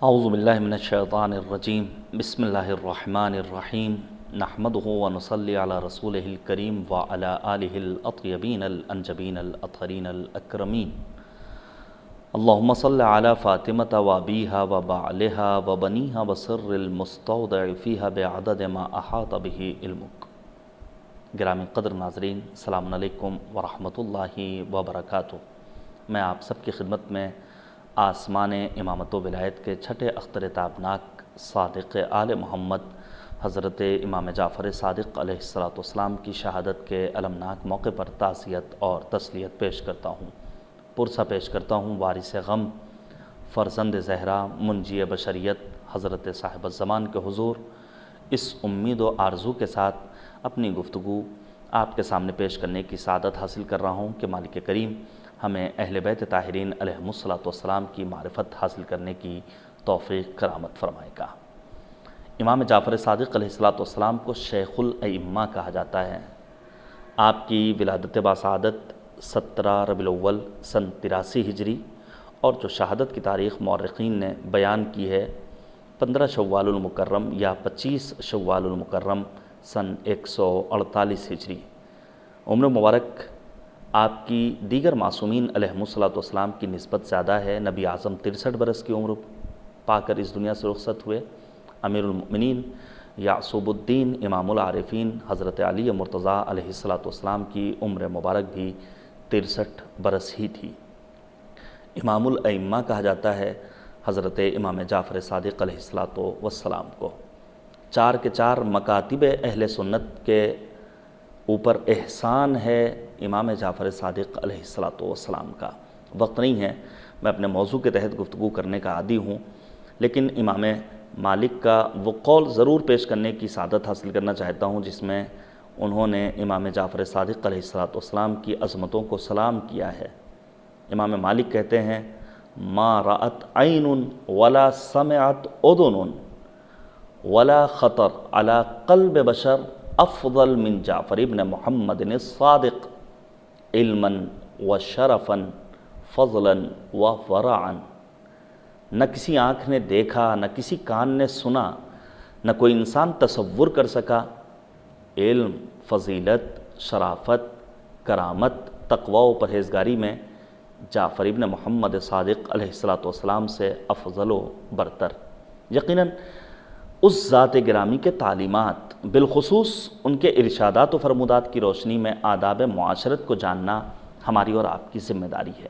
اعوذ باللہ من الشیطان الرجیم بسم اللہ الرحمن الرحیم نحمدہ ونصلی علی رسولہ الکریم وعلی آلہ الاطیبین الانجبین الاطہرین الاکرمین اللہم صل علی فاطمۃ وابیہا وبعلہا وبنیہا وسر المستودع فیہا بعدد ما احاط بہ علمک۔ گرامی قدر ناظرین، السلام علیکم ورحمۃ اللہ وبرکاتہ۔ میں آپ سب کی خدمت میں آسمان امامت و ولایت کے چھٹے اختر تابناک صادق آل محمد حضرت امام جعفر صادق علیہ السلام کی شہادت کے المناک موقع پر تعزیت اور تسلیت پیش کرتا ہوں، پرسہ پیش کرتا ہوں وارث غم، فرزند زہرا، منجی بشریت حضرت صاحب الزمان کے حضور۔ اس امید و آرزو کے ساتھ اپنی گفتگو آپ کے سامنے پیش کرنے کی سعادت حاصل کر رہا ہوں کہ مالک کریم ہمیں اہل بیت طاہرین علیہم السلام کی معرفت حاصل کرنے کی توفیق کرامت فرمائے گا۔ امام جعفر صادق علیہ السلام کو شیخ الائمہ کہا جاتا ہے۔ آپ کی ولادت باسعادت 17 ربیع الاول سن 83 ہجری اور جو شہادت کی تاریخ مورخین نے بیان کی ہے 15 شوال المکرم یا 25 شوال المکرم سن 148 ہجری۔ عمر مبارک آپ کی دیگر معصومین علیہم السلام کی نسبت زیادہ ہے۔ نبی اعظم 63 برس کی عمر پا کر اس دنیا سے رخصت ہوئے۔ امیر المؤمنین یعصوب الدین امام العارفین حضرت علی مرتضیٰ علیہ السلام کی عمر مبارک بھی 63 برس ہی تھی۔ امام الائمہ کہا جاتا ہے حضرت امام جعفر صادق علیہ السلام کو۔ 4 کے 4 مکاتب اہل سنت کے اوپر احسان ہے امام جعفر صادق علیہ السلام کا۔ وقت نہیں ہے، میں اپنے موضوع کے تحت گفتگو کرنے کا عادی ہوں، لیکن امام مالک کا وہ قول ضرور پیش کرنے کی سعادت حاصل کرنا چاہتا ہوں جس میں انہوں نے امام جعفر صادق علیہ السلام کی عظمتوں کو سلام کیا ہے۔ امام مالک کہتے ہیں ما رأت عین ولا سمعت اذن ولا خطر علی قلب بشر افضل من جعفر ابن محمد الصادق علما و شرفا فضلا و ورعا۔ نہ کسی آنکھ نے دیکھا، نہ کسی کان نے سنا، نہ کوئی انسان تصور کر سکا علم، فضیلت، شرافت، کرامت، تقوی و پرہیزگاری میں جعفر ابن محمد صادق علیہ السلام سے افضل و برتر۔ یقیناً اس ذات گرامی کے تعلیمات، بالخصوص ان کے ارشادات و فرمودات کی روشنی میں آداب معاشرت کو جاننا ہماری اور آپ کی ذمہ داری ہے۔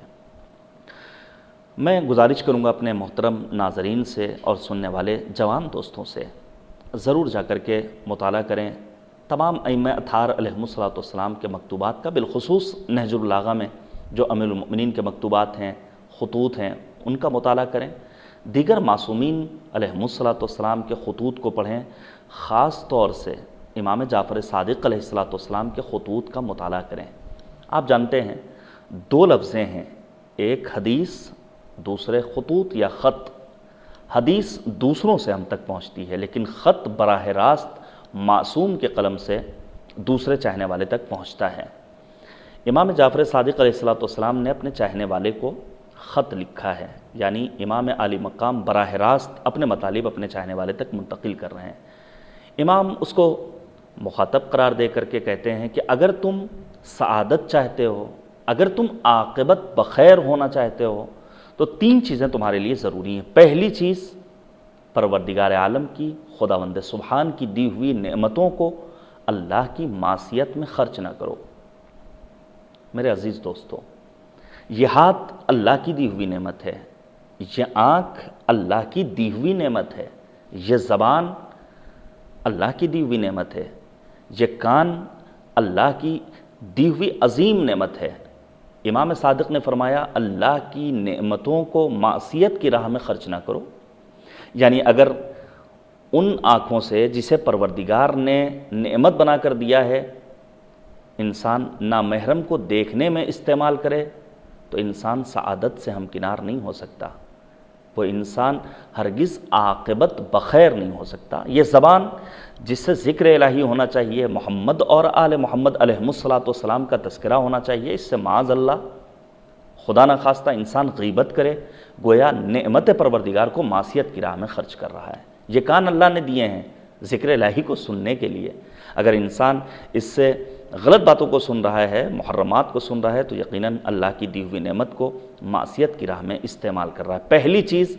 میں گزارش کروں گا اپنے محترم ناظرین سے اور سننے والے جوان دوستوں سے، ضرور جا کر کے مطالعہ کریں تمام ائمہ اطہار علیہم السلام کے مکتوبات کا، بالخصوص نہج البلاغہ میں جو امیر المؤمنین کے مکتوبات ہیں، خطوط ہیں، ان کا مطالعہ کریں۔ دیگر معصومین علیہم السلام کے خطوط کو پڑھیں، خاص طور سے امام جعفر صادق علیہ السلام کے خطوط کا مطالعہ کریں۔ آپ جانتے ہیں 2 لفظیں ہیں، ایک حدیث، دوسرے خطوط یا خط۔ حدیث دوسروں سے ہم تک پہنچتی ہے، لیکن خط براہ راست معصوم کے قلم سے دوسرے چاہنے والے تک پہنچتا ہے۔ امام جعفر صادق علیہ السلام نے اپنے چاہنے والے کو خط لکھا ہے، یعنی امام عالی مقام براہ راست اپنے مطالب اپنے چاہنے والے تک منتقل کر رہے ہیں۔ امام اس کو مخاطب قرار دے کر کے کہتے ہیں کہ اگر تم سعادت چاہتے ہو، اگر تم عاقبت بخیر ہونا چاہتے ہو تو 3 چیزیں تمہارے لیے ضروری ہیں۔ پہلی چیز، پروردگار عالم کی، خداوند سبحان کی دی ہوئی نعمتوں کو اللہ کی معصیت میں خرچ نہ کرو۔ میرے عزیز دوستو، یہ ہاتھ اللہ کی دی ہوئی نعمت ہے، یہ آنکھ اللہ کی دی ہوئی نعمت ہے، یہ زبان اللہ کی دی ہوئی نعمت ہے، یہ کان اللہ کی دی ہوئی عظیم نعمت ہے۔ امام صادق نے فرمایا اللہ کی نعمتوں کو معصیت کی راہ میں خرچ نہ کرو، یعنی اگر ان آنکھوں سے جسے پروردگار نے نعمت بنا کر دیا ہے انسان نامحرم کو دیکھنے میں استعمال کرے تو انسان سعادت سے ہمکنار نہیں ہو سکتا، وہ انسان ہرگز عاقبت بخیر نہیں ہو سکتا۔ یہ زبان جس سے ذکر الہی ہونا چاہیے، محمد اور آل محمد علیہم السلام کا تذکرہ ہونا چاہیے، اس سے معاذ اللہ خدا نخواستہ انسان غیبت کرے، گویا نعمت پروردگار کو معصیت کی راہ میں خرچ کر رہا ہے۔ یہ کان اللہ نے دیے ہیں ذکر الہی کو سننے کے لیے، اگر انسان اس سے غلط باتوں کو سن رہا ہے، محرمات کو سن رہا ہے، تو یقیناً اللہ کی دی ہوئی نعمت کو معصیت کی راہ میں استعمال کر رہا ہے۔ پہلی چیز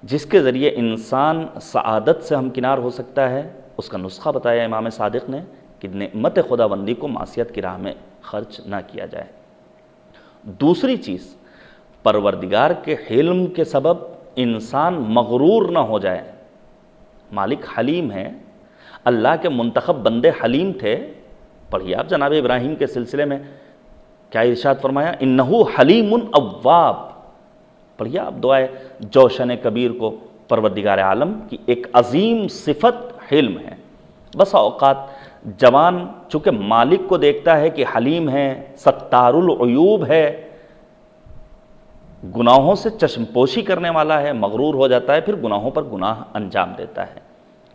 جس کے ذریعے انسان سعادت سے ہمکنار ہو سکتا ہے، اس کا نسخہ بتایا امام صادق نے کہ نعمت خداوندی کو معصیت کی راہ میں خرچ نہ کیا جائے۔ دوسری چیز، پروردگار کے حلم کے سبب انسان مغرور نہ ہو جائے۔ مالک حلیم ہے، اللہ کے منتخب بندے حلیم تھے۔ پڑھیے آپ جناب ابراہیم کے سلسلے میں کیا ارشاد فرمایا، انہو حلیم اواب۔ پڑھیے آپ دعائے جوشن کبیر کو، پروردگار عالم کی ایک عظیم صفت حلم ہے۔ بس اوقات جوان چونکہ مالک کو دیکھتا ہے کہ حلیم ہے، ستار العیوب ہے، گناہوں سے چشم پوشی کرنے والا ہے، مغرور ہو جاتا ہے، پھر گناہوں پر گناہ انجام دیتا ہے۔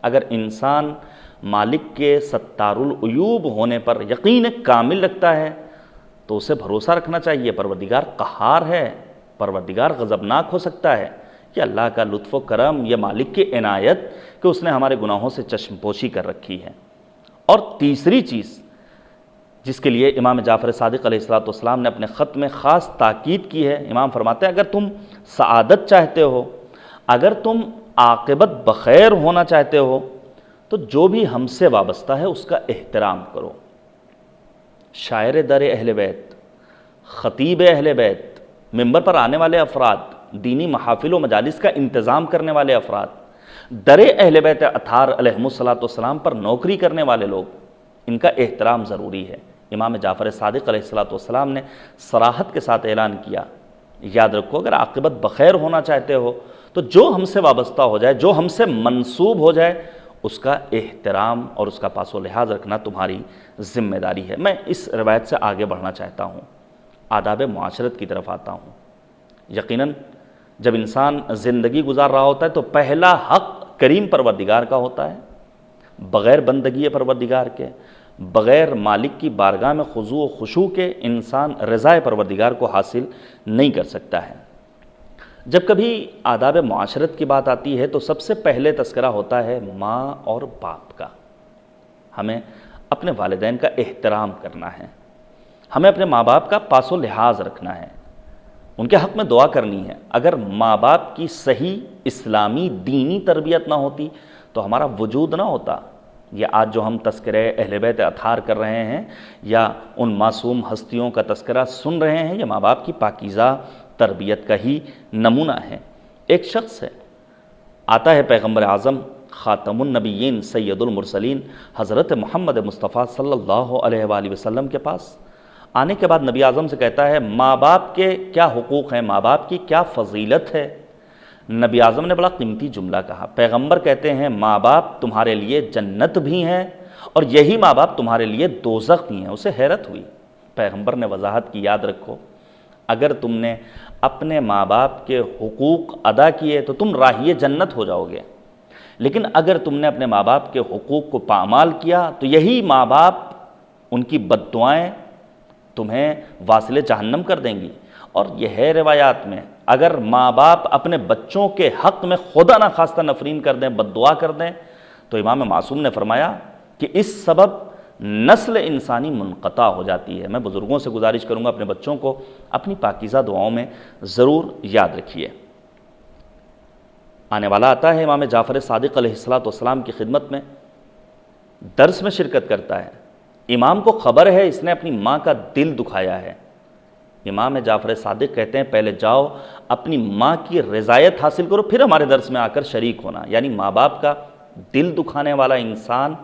اگر انسان مالک کے ستار العیوب ہونے پر یقین کامل رکھتا ہے تو اسے بھروسہ رکھنا چاہیے پروردگار قہار ہے، پروردگار غضبناک ہو سکتا ہے۔ کہ اللہ کا لطف و کرم، یہ مالک کی عنایت کہ اس نے ہمارے گناہوں سے چشم پوشی کر رکھی ہے۔ اور تیسری چیز جس کے لیے امام جعفر صادق علیہ السلام نے اپنے خط میں خاص تاکید کی ہے، امام فرماتے ہیں اگر تم سعادت چاہتے ہو، اگر تم عاقبت بخیر ہونا چاہتے ہو، تو جو بھی ہم سے وابستہ ہے اس کا احترام کرو۔ شاعر در اہل بیت، خطیب اہل بیت، ممبر پر آنے والے افراد، دینی محافل و مجالس کا انتظام کرنے والے افراد، در اہل بیت اطہار علیہم الصلاۃ پر نوکری کرنے والے لوگ، ان کا احترام ضروری ہے۔ امام جعفر صادق علیہ السلام نے صراحت کے ساتھ اعلان کیا، یاد رکھو اگر عاقبت بخیر ہونا چاہتے ہو تو جو ہم سے وابستہ ہو جائے، جو ہم سے منسوب ہو جائے، اس کا احترام اور اس کا پاس و لحاظ رکھنا تمہاری ذمہ داری ہے۔ میں اس روایت سے آگے بڑھنا چاہتا ہوں، آداب معاشرت کی طرف آتا ہوں۔ یقیناً جب انسان زندگی گزار رہا ہوتا ہے تو پہلا حق کریم پروردگار کا ہوتا ہے، بغیر بندگی پروردگار کے، بغیر مالک کی بارگاہ میں خضوع و خشوع کے انسان رضا پروردگار کو حاصل نہیں کر سکتا ہے۔ جب کبھی آداب معاشرت کی بات آتی ہے تو سب سے پہلے تذکرہ ہوتا ہے ماں اور باپ کا۔ ہمیں اپنے والدین کا احترام کرنا ہے، ہمیں اپنے ماں باپ کا پاس و لحاظ رکھنا ہے، ان کے حق میں دعا کرنی ہے۔ اگر ماں باپ کی صحیح اسلامی دینی تربیت نہ ہوتی تو ہمارا وجود نہ ہوتا۔ یہ آج جو ہم تذکرہ اہل بیت اطہار کر رہے ہیں یا ان معصوم ہستیوں کا تذکرہ سن رہے ہیں، یہ ماں باپ کی پاکیزہ تربیت کا ہی نمونہ ہے۔ ایک شخص ہے، آتا ہے پیغمبر اعظم خاتم النبیین سید المرسلین حضرت محمد مصطفیٰ صلی اللہ علیہ وآلہ وسلم کے پاس۔ آنے کے بعد نبی اعظم سے کہتا ہے ماں باپ کے کیا حقوق ہیں، ماں باپ کی کیا فضیلت ہے۔ نبی اعظم نے بڑا قیمتی جملہ کہا، پیغمبر کہتے ہیں ماں باپ تمہارے لیے جنت بھی ہیں اور یہی ماں باپ تمہارے لیے دوزخ بھی ہیں۔ اسے حیرت ہوئی، پیغمبر نے وضاحت کی، یاد رکھو اگر تم نے اپنے ماں باپ کے حقوق ادا کیے تو تم راہی جنت ہو جاؤ گے، لیکن اگر تم نے اپنے ماں باپ کے حقوق کو پامال کیا تو یہی ماں باپ، ان کی بد دعائیں تمہیں واصل جہنم کر دیں گی۔ اور یہ ہے روایات میں، اگر ماں باپ اپنے بچوں کے حق میں خدا نخواستہ نفرین کر دیں، بد دعا کر دیں، تو امام معصوم نے فرمایا کہ اس سبب نسل انسانی منقطع ہو جاتی ہے۔ میں بزرگوں سے گزارش کروں گا اپنے بچوں کو اپنی پاکیزہ دعاؤں میں ضرور یاد رکھیے۔ آنے والا آتا ہے امام جعفر صادق علیہ السلام کی خدمت میں، درس میں شرکت کرتا ہے۔ امام کو خبر ہے اس نے اپنی ماں کا دل دکھایا ہے۔ امام جعفر صادق کہتے ہیں پہلے جاؤ اپنی ماں کی رضایت حاصل کرو، پھر ہمارے درس میں آ کر شریک ہونا۔ یعنی ماں باپ کا دل دکھانے والا انسان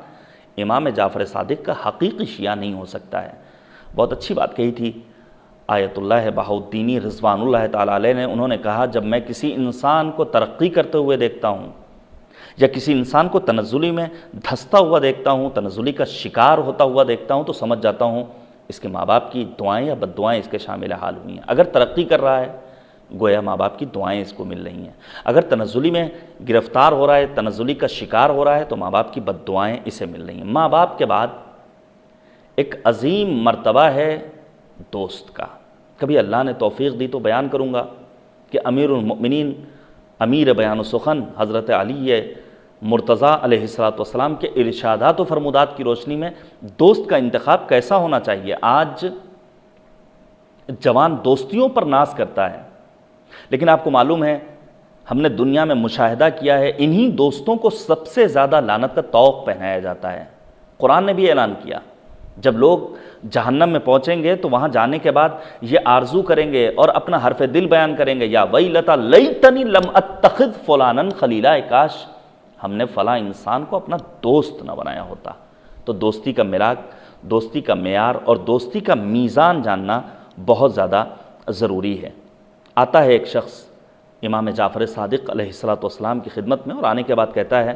امام جعفر صادق کا حقیقی شیعہ نہیں ہو سکتا ہے۔ بہت اچھی بات کہی تھی آیت اللہ بہاؤالدینی رضوان اللہ تعالیٰ علیہ نے، انہوں نے کہا جب میں کسی انسان کو ترقی کرتے ہوئے دیکھتا ہوں یا کسی انسان کو تنزلی میں دھستا ہوا دیکھتا ہوں، تنزلی کا شکار ہوتا ہوا دیکھتا ہوں، تو سمجھ جاتا ہوں اس کے ماں باپ کی دعائیں یا بد دعائیں اس کے شامل حال ہوئی ہیں۔ اگر ترقی کر رہا ہے گویا ماں باپ کی دعائیں اس کو مل رہی ہیں، اگر تنزلی میں گرفتار ہو رہا ہے، تنزلی کا شکار ہو رہا ہے، تو ماں باپ کی بد دعائیں اسے مل رہی ہیں۔ ماں باپ کے بعد ایک عظیم مرتبہ ہے دوست کا۔ کبھی اللہ نے توفیق دی تو بیان کروں گا کہ امیر المؤمنین امیر بیان و سخن حضرت علی مرتضیٰ علیہ السلام کے ارشادات و فرمودات کی روشنی میں دوست کا انتخاب کیسا ہونا چاہیے۔ آج جوان دوستیوں پر ناز کرتا ہے، لیکن آپ کو معلوم ہے ہم نے دنیا میں مشاہدہ کیا ہے انہی دوستوں کو سب سے زیادہ لعنت کا طوق پہنایا جاتا ہے۔ قرآن نے بھی اعلان کیا جب لوگ جہنم میں پہنچیں گے تو وہاں جانے کے بعد یہ آرزو کریں گے اور اپنا حرف دل بیان کریں گے، یا ویلتا لیتنی لم اتخذ فلانا خلیلا، کاش ہم نے فلاں انسان کو اپنا دوست نہ بنایا ہوتا۔ تو دوستی کا میراث، دوستی کا معیار اور دوستی کا میزان جاننا بہت زیادہ ضروری ہے۔ آتا ہے ایک شخص امام جعفر صادق علیہ السلام کی خدمت میں اور آنے کے بعد کہتا ہے،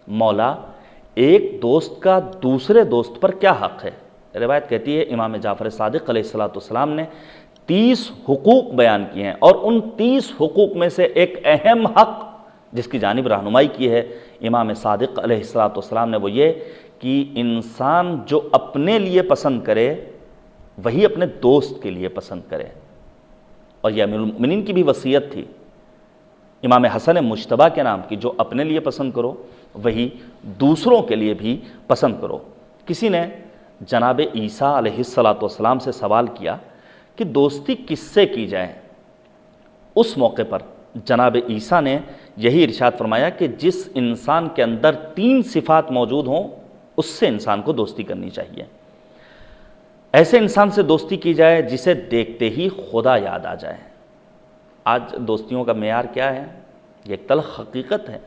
مولا ایک دوست کا دوسرے دوست پر کیا حق ہے؟ روایت کہتی ہے امام جعفر صادق علیہ السلام نے 30 حقوق بیان کیے ہیں، اور ان 30 حقوق میں سے ایک اہم حق جس کی جانب رہنمائی کی ہے امام صادق علیہ السلام نے، وہ یہ کہ انسان جو اپنے لیے پسند کرے وہی اپنے دوست کے لیے پسند کرے۔ اور یہ امیر المؤمنین کی بھی وصیت تھی امام حسن مجتبیٰ کے نام کی، جو اپنے لیے پسند کرو وہی دوسروں کے لیے بھی پسند کرو۔ کسی نے جناب عیسیٰ علیہ السلام سے سوال کیا کہ دوستی کس سے کی جائے؟ اس موقع پر جناب عیسیٰ نے یہی ارشاد فرمایا کہ جس انسان کے اندر 3 صفات موجود ہوں اس سے انسان کو دوستی کرنی چاہیے۔ ایسے انسان سے دوستی کی جائے جسے دیکھتے ہی خدا یاد آ جائے۔ آج دوستیوں کا معیار کیا ہے؟ یہ ایک تلخ حقیقت ہے۔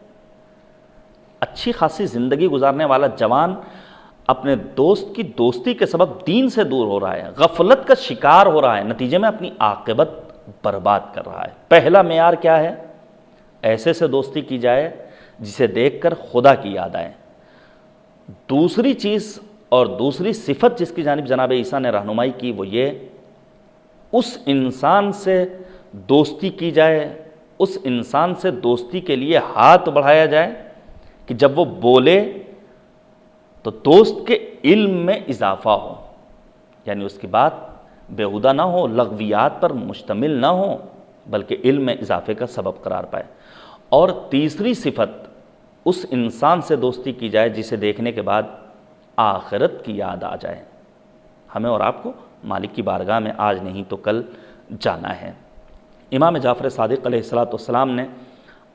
اچھی خاصی زندگی گزارنے والا جوان اپنے دوست کی دوستی کے سبب دین سے دور ہو رہا ہے، غفلت کا شکار ہو رہا ہے، نتیجے میں اپنی عاقبت برباد کر رہا ہے۔ پہلا معیار کیا ہے؟ ایسے سے دوستی کی جائے جسے دیکھ کر خدا کی یاد آئے۔ دوسری چیز اور دوسری صفت جس کی جانب جناب عیسیٰ نے رہنمائی کی وہ یہ، اس انسان سے دوستی کی جائے، اس انسان سے دوستی کے لیے ہاتھ بڑھایا جائے کہ جب وہ بولے تو دوست کے علم میں اضافہ ہو، یعنی اس کی بات بیہودہ نہ ہو، لغویات پر مشتمل نہ ہو، بلکہ علم میں اضافے کا سبب قرار پائے۔ اور تیسری صفت، اس انسان سے دوستی کی جائے جسے دیکھنے کے بعد آخرت کی یاد آ جائے۔ ہمیں اور آپ کو مالک کی بارگاہ میں آج نہیں تو کل جانا ہے۔ امام جعفر صادق علیہ السلام نے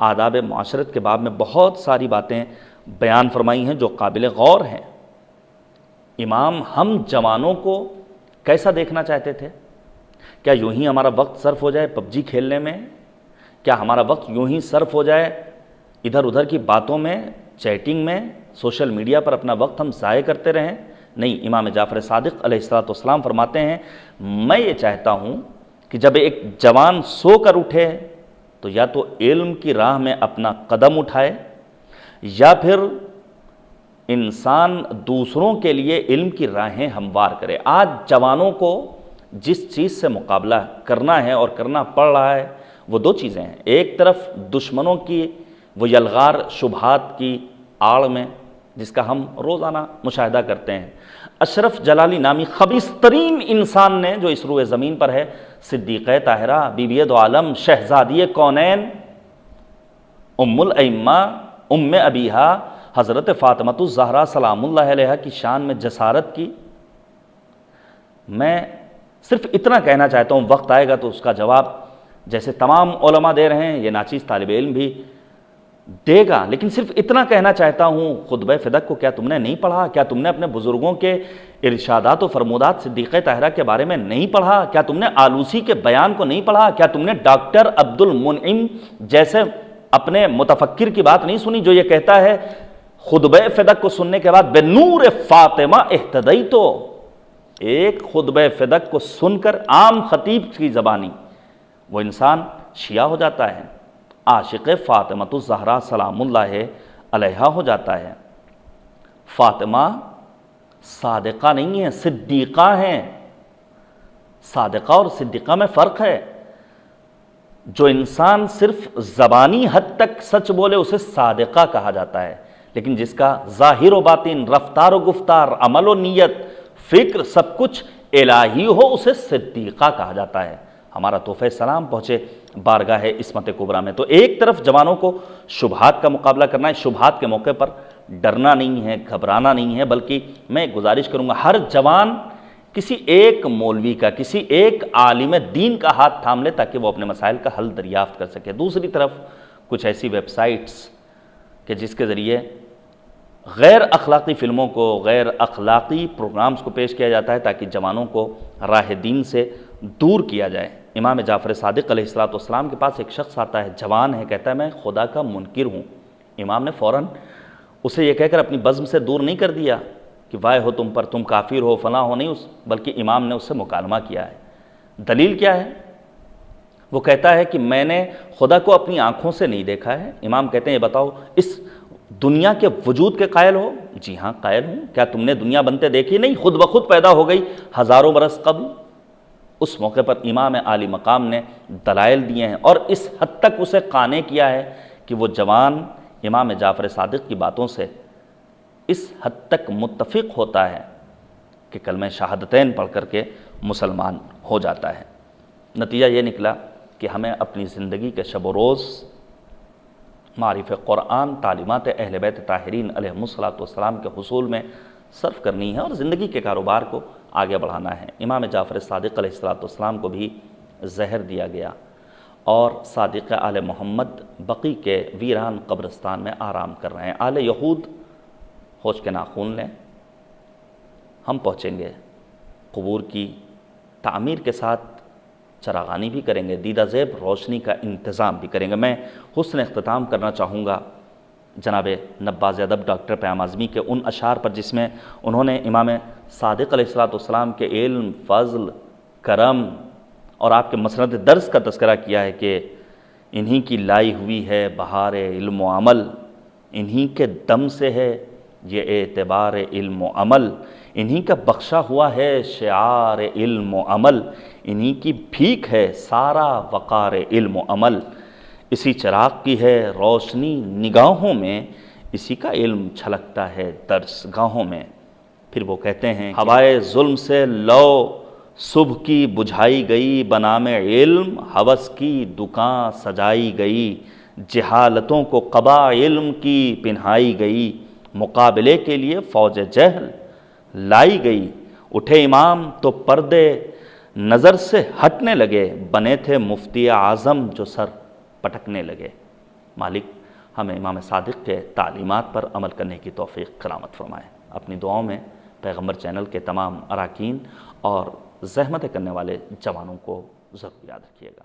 آداب معاشرت کے باب میں بہت ساری باتیں بیان فرمائی ہیں جو قابل غور ہیں۔ امام ہم جوانوں کو کیسا دیکھنا چاہتے تھے؟ کیا یوں ہی ہمارا وقت صرف ہو جائے پب جی کھیلنے میں؟ کیا ہمارا وقت یوں ہی صرف ہو جائے ادھر ادھر کی باتوں میں، چیٹنگ میں، سوشل میڈیا پر اپنا وقت ہم ضائع کرتے رہیں؟ نہیں، امام جعفر صادق علیہ السلام فرماتے ہیں میں یہ چاہتا ہوں کہ جب ایک جوان سو کر اٹھے تو یا تو علم کی راہ میں اپنا قدم اٹھائے، یا پھر انسان دوسروں کے علم علم کی راہیں ہموار کرے۔ آج جوانوں کو جس چیز سے مقابلہ کرنا ہے اور کرنا پڑ رہا ہے وہ 2 چیزیں ہیں۔ ایک طرف دشمنوں کی وہ یلغار شبہات کی آڑ میں، جس کا ہم روزانہ مشاہدہ کرتے ہیں، اشرف جلالی نامی خبیث ترین انسان نے جو اس روئے زمین پر ہے، صدیقہ طاہرہ، بی بی دو عالم، شہزادی کونین، ام الائمہ، ام ابیہا، حضرت فاطمہ الزہرا سلام اللہ علیہا کی شان میں جسارت کی۔ میں صرف اتنا کہنا چاہتا ہوں، وقت آئے گا تو اس کا جواب جیسے تمام علماء دے رہے ہیں یہ ناچیز طالب علم بھی دے گا، لیکن صرف اتنا کہنا چاہتا ہوں، خطبہ فدق کو کیا تم نے نہیں پڑھا؟ کیا تم نے اپنے بزرگوں کے ارشادات و فرمودات صدیقہ طاہرہ کے بارے میں نہیں پڑھا؟ کیا تم نے آلوسی کے بیان کو نہیں پڑھا؟ کیا تم نے ڈاکٹر عبد المنعم جیسے اپنے متفکر کی بات نہیں سنی جو یہ کہتا ہے خطبہ فدق کو سننے کے بعد بے نور فاطمہ اہتدیتو؟ ایک خطبہ فدق کو سن کر عام خطیب کی زبانی وہ انسان شیعہ ہو جاتا ہے، عاشق فاطمہ الزہرا سلام اللہ علیہا ہو جاتا ہے۔ فاطمہ صادقہ نہیں ہے، صدیقہ ہیں۔ صادقہ اور صدیقہ میں فرق ہے۔ جو انسان صرف زبانی حد تک سچ بولے اسے صادقہ کہا جاتا ہے، لیکن جس کا ظاہر و باطن، رفتار و گفتار، عمل و نیت، فکر، سب کچھ الہی ہو اسے صدیقہ کہا جاتا ہے۔ ہمارا تحفہ سلام پہنچے بارگاہ عصمت کبریٰ میں۔ تو ایک طرف جوانوں کو شبہات کا مقابلہ کرنا ہے، شبہات کے موقع پر ڈرنا نہیں ہے، گھبرانا نہیں ہے، بلکہ میں گزارش کروں گا ہر جوان کسی ایک مولوی کا، کسی ایک عالم دین کا ہاتھ تھام لے تاکہ وہ اپنے مسائل کا حل دریافت کر سکے۔ دوسری طرف کچھ ایسی ویب سائٹس کہ جس کے ذریعے غیر اخلاقی فلموں کو، غیر اخلاقی پروگرامز کو پیش کیا جاتا ہے تاکہ جوانوں کو راہ دین سے دور کیا جائے۔ امام جعفر صادق علیہ السلام کے پاس ایک شخص آتا ہے، جوان ہے، کہتا ہے میں خدا کا منکر ہوں۔ امام نے فوراً اسے یہ کہہ کر اپنی بزم سے دور نہیں کر دیا کہ وائے ہو تم پر، تم کافر ہو، فلاں ہو، نہیں، بلکہ امام نے اس سے مکالمہ کیا ہے۔ دلیل کیا ہے؟ وہ کہتا ہے کہ میں نے خدا کو اپنی آنکھوں سے نہیں دیکھا ہے۔ امام کہتے ہیں یہ بتاؤ اس دنیا کے وجود کے قائل ہو؟ جی ہاں قائل ہوں۔ کیا تم نے دنیا بنتے دیکھی؟ نہیں، خود بخود پیدا ہو گئی ہزاروں برس قبل۔ اس موقع پر امام عالی مقام نے دلائل دیے ہیں اور اس حد تک اسے قانع کیا ہے کہ وہ جوان امام جعفر صادق کی باتوں سے اس حد تک متفق ہوتا ہے کہ کلمہ شہادتین پڑھ کر کے مسلمان ہو جاتا ہے۔ نتیجہ یہ نکلا کہ ہمیں اپنی زندگی کے شب و روز معرفت قرآن، تعلیمات اہل بیت طاہرین علیہم السلام کے حصول میں صرف کرنی ہے اور زندگی کے کاروبار کو آگے بڑھانا ہے۔ امام جعفر صادق علیہ السلام کو بھی زہر دیا گیا اور صادق آل محمد بقی کے ویران قبرستان میں آرام کر رہے ہیں۔ آل یہود ہوش کے ناخون لیں، ہم پہنچیں گے قبور کی تعمیر کے ساتھ چراغانی بھی کریں گے، دیدہ زیب روشنی کا انتظام بھی کریں گے۔ میں حسن اختتام کرنا چاہوں گا جناب نباز ادب ڈاکٹر پیام اعظمی کے ان اشعار پر جس میں انہوں نے امام صادق علیہ السلام کے علم، فضل، کرم اور آپ کے مسند درس کا تذکرہ کیا ہے کہ انہی کی لائی ہوئی ہے بہار علم و عمل، انہی کے دم سے ہے یہ اعتبار علم و عمل، انہی کا بخشا ہوا ہے شعار علم و عمل، انہی کی بھیک ہے سارا وقار علم و عمل، اسی چراغ کی ہے روشنی نگاہوں میں، اسی کا علم چھلکتا ہے درس گاہوں میں۔ پھر وہ کہتے ہیں ہوائے ظلم سے لو صبح کی بجھائی گئی، بنام علم ہوس کی دکان سجائی گئی، جہالتوں کو قبا علم کی پہنائی گئی، مقابلے کے لیے فوج جہل لائی گئی، اٹھے امام تو پردے نظر سے ہٹنے لگے، بنے تھے مفتی اعظم جو سر پٹکنے لگے۔ مالک ہمیں امام صادق کے تعلیمات پر عمل کرنے کی توفیق کرامت فرمائے۔ اپنی دعاؤں میں پیغمبر چینل کے تمام اراکین اور زحمتیں کرنے والے جوانوں کو ضرور یاد رکھیے گا۔